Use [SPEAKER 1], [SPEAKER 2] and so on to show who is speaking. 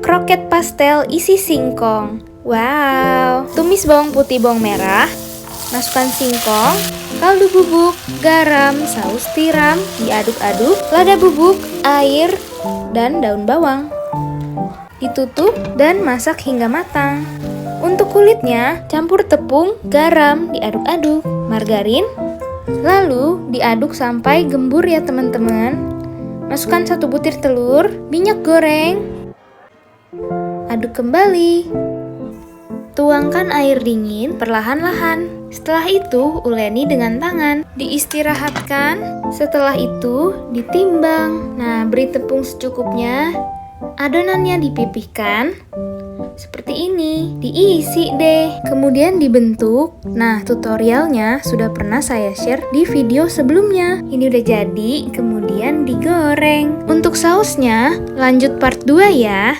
[SPEAKER 1] kroket pastel isi singkong. Wow, tumis bawang putih, bawang merah, masukkan singkong, kaldu bubuk, garam, saus tiram, diaduk-aduk, lada bubuk, air, dan daun bawang. Ditutup dan masak hingga matang. Untuk kulitnya, campur tepung, garam, diaduk-aduk, margarin, lalu diaduk sampai gembur ya teman-teman. Masukkan 1 butir telur, minyak goreng, aduk kembali. Tuangkan air dingin perlahan-lahan. Setelah itu, uleni dengan tangan. Diistirahatkan. Setelah itu, ditimbang. Nah, beri tepung secukupnya. Adonannya dipipihkan. Seperti ini. Diisi deh. Kemudian dibentuk. Nah, tutorialnya sudah pernah saya share di video sebelumnya. Ini udah jadi, kemudian digoreng. Untuk sausnya, lanjut part 2 ya.